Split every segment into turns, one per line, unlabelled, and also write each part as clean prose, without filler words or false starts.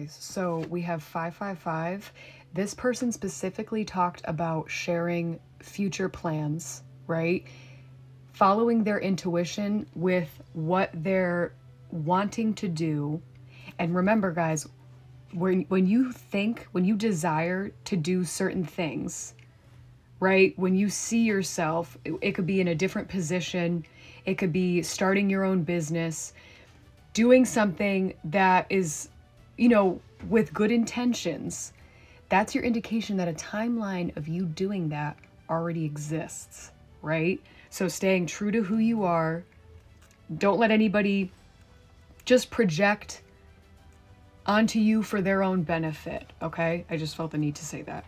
So we have 555. This person specifically talked about sharing future plans, right? Following their intuition with what they're wanting to do. And remember, guys, when you desire to do certain things, right? When you see yourself, it could be in a different position, it could be starting your own business, doing something that is, with good intentions. That's your indication that a timeline of you doing that already exists, right? So staying true to who you are. Don't let anybody just project onto you for their own benefit, okay? I just felt the need to say that.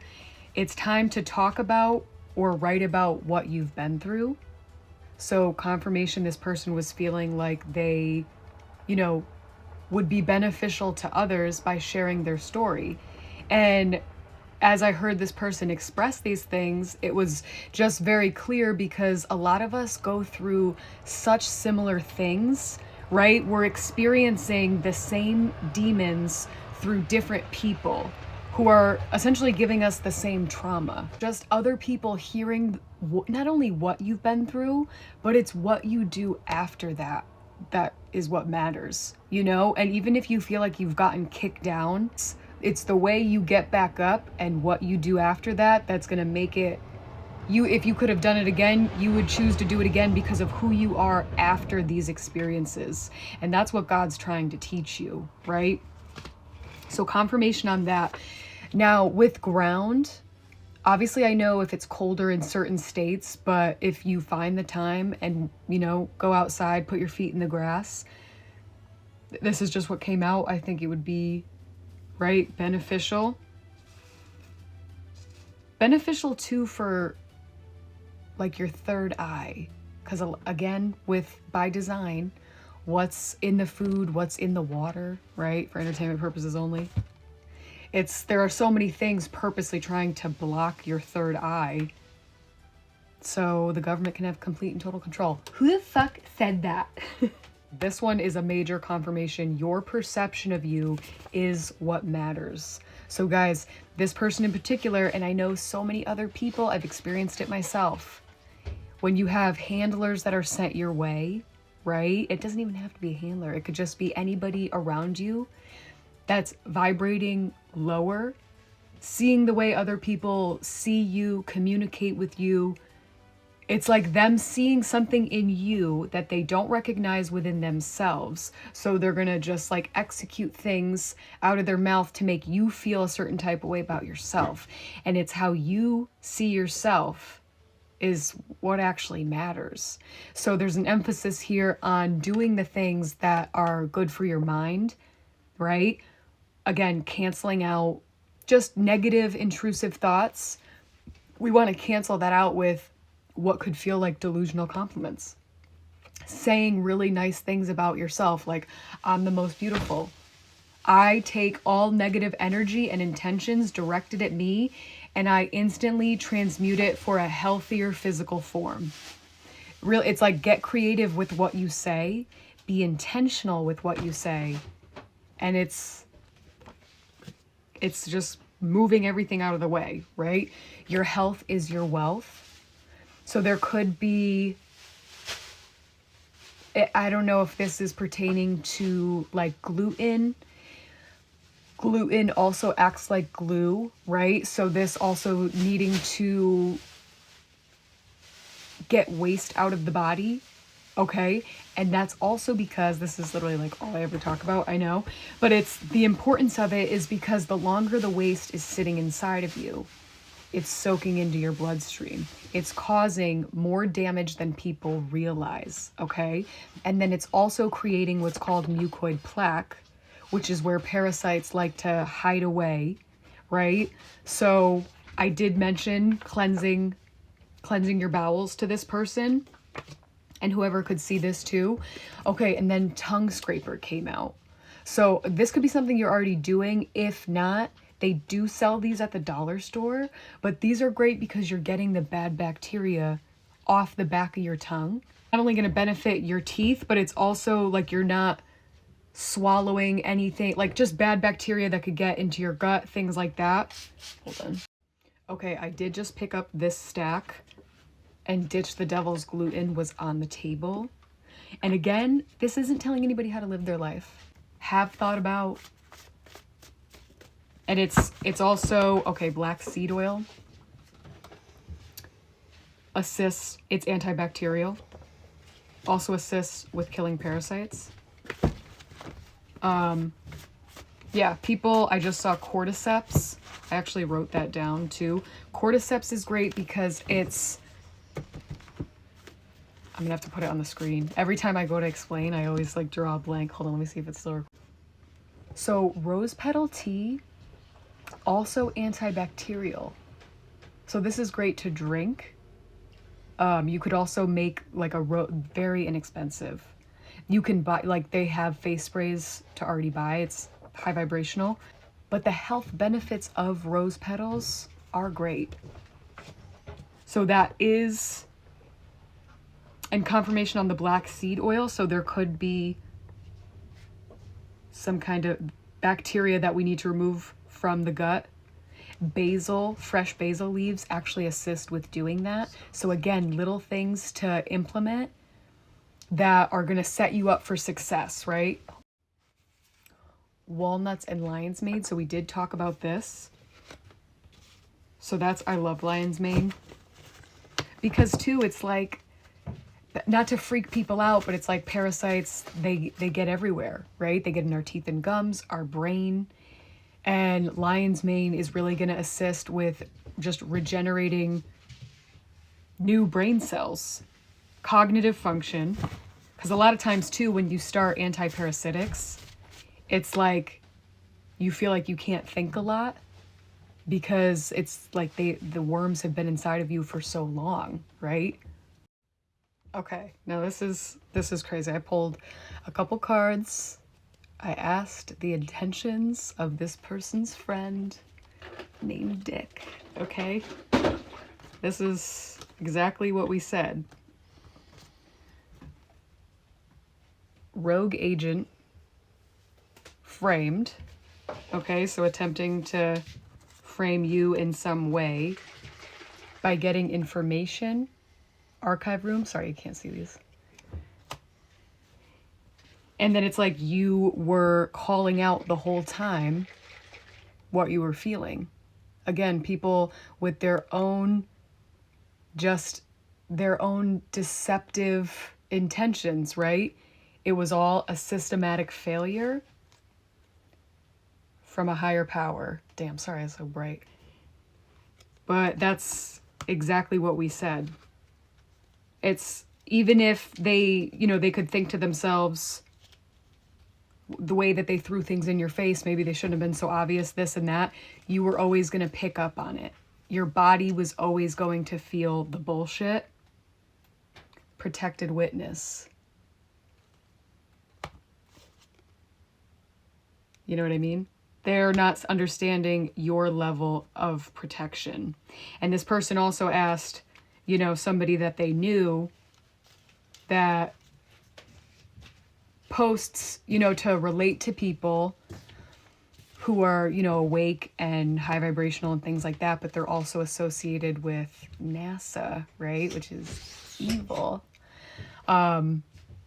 It's time to talk about or write about what you've been through. So confirmation, this person was feeling like they, would be beneficial to others by sharing their story. And as I heard this person express these things, it was just very clear because a lot of us go through such similar things, right? We're experiencing the same demons through different people who are essentially giving us the same trauma. Just other people hearing not only what you've been through, but it's what you do after that. That is what matters, And even if you feel like you've gotten kicked down, it's the way you get back up and what you do after that that's going to make it if you could have done it again, you would choose to do it again because of who you are after these experiences. And that's what God's trying to teach you, right? So confirmation on that. Now with ground, obviously I know if it's colder in certain states, but if you find the time and, go outside, put your feet in the grass, this is just what came out. I think it would be, right, beneficial. Beneficial too for like your third eye. Because again, by design, what's in the food, what's in the water, right? For entertainment purposes only. There are so many things purposely trying to block your third eye so the government can have complete and total control. Who the fuck said that? This one is a major confirmation. Your perception of you is what matters. So guys, this person in particular, and I know so many other people, I've experienced it myself. When you have handlers that are sent your way, right? It doesn't even have to be a handler. It could just be anybody around you that's vibrating lower, seeing the way other people see you, communicate with you. It's like them seeing something in you that they don't recognize within themselves. So they're going to just like execute things out of their mouth to make you feel a certain type of way about yourself. And it's how you see yourself is what actually matters. So there's an emphasis here on doing the things that are good for your mind, right? Again, canceling out just negative, intrusive thoughts. We want to cancel that out with what could feel like delusional compliments. Saying really nice things about yourself, like, I'm the most beautiful. I take all negative energy and intentions directed at me, and I instantly transmute it for a healthier physical form. It's like, get creative with what you say, be intentional with what you say, and it's just moving everything out of the way, right? Your health is your wealth. So there could be, I don't know if this is pertaining to like gluten. Gluten also acts like glue, right? So this also needing to get waste out of the body, okay? And that's also because this is literally like all I ever talk about, I know. But it's the importance of it is because the longer the waste is sitting inside of you, it's soaking into your bloodstream. It's causing more damage than people realize, okay? And then it's also creating what's called mucoid plaque, which is where parasites like to hide away, right? So I did mention cleansing your bowels to this person, and whoever could see this too. Okay, and then tongue scraper came out. So this could be something you're already doing. If not, they do sell these at the dollar store, but these are great because you're getting the bad bacteria off the back of your tongue. Not only going to benefit your teeth, but it's also like you're not swallowing anything, like just bad bacteria that could get into your gut, things like that. Hold on. Okay, I did just pick up this stack, and Ditch the Devil's Gluten was on the table. And again, this isn't telling anybody how to live their life. Have thought about, and it's also, okay, black seed oil assists, it's antibacterial, also assists with killing parasites. Yeah, people, I just saw cordyceps. I actually wrote that down too. Cordyceps is great because it's, I'm gonna have to put it on the screen. Every time I go to explain, I always like draw a blank. Hold on, let me see if it's still recording. So rose petal tea, also antibacterial. So this is great to drink. You could also make like very inexpensive. You can buy, like they have face sprays to already buy. It's high vibrational, but the health benefits of rose petals are great. So that is, and confirmation on the black seed oil. So there could be some kind of bacteria that we need to remove from the gut. Basil, fresh basil leaves actually assist with doing that. So again, little things to implement that are going to set you up for success, right? Walnuts and lion's mane. So we did talk about this. So that's, I love lion's mane. Because too, it's like, not to freak people out, but it's like parasites, they get everywhere, right? They get in our teeth and gums, our brain. And lion's mane is really going to assist with just regenerating new brain cells, cognitive function. Because a lot of times too, when you start antiparasitics, it's like you feel like you can't think a lot because it's like the worms have been inside of you for so long, right? Okay, now this is crazy. I pulled a couple cards. I asked the intentions of this person's friend named Dick, okay? This is exactly what we said. Rogue agent framed, okay? So attempting to frame you in some way by getting information. Archive room, sorry, you can't see these. And then it's like you were calling out the whole time what you were feeling. Again, people with their own deceptive intentions, right? It was all a systematic failure from a higher power. Damn, sorry, it's so bright. But that's exactly what we said. It's, even if they, they could think to themselves, the way that they threw things in your face, maybe they shouldn't have been so obvious, this and that, you were always going to pick up on it. Your body was always going to feel the bullshit. Protected witness. You know what I mean? They're not understanding your level of protection. And this person also asked, somebody that they knew that posts, to relate to people who are, awake and high vibrational and things like that, but they're also associated with NASA, right? Which is evil. And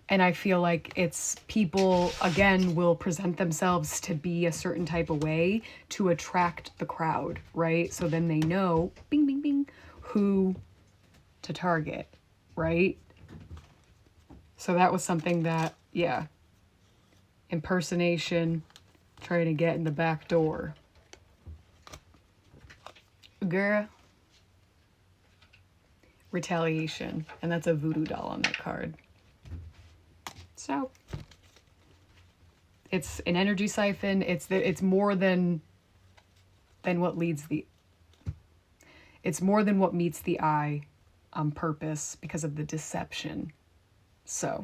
I feel like it's people, again, will present themselves to be a certain type of way to attract the crowd, right? So then they know, bing, bing, bing, who to target, right? So that was something that, yeah, impersonation, trying to get in the back door. Girl. Retaliation. And that's a voodoo doll on that card. So, it's an energy siphon. It's more than what leads the... It's more than what meets the eye on purpose because of the deception. So...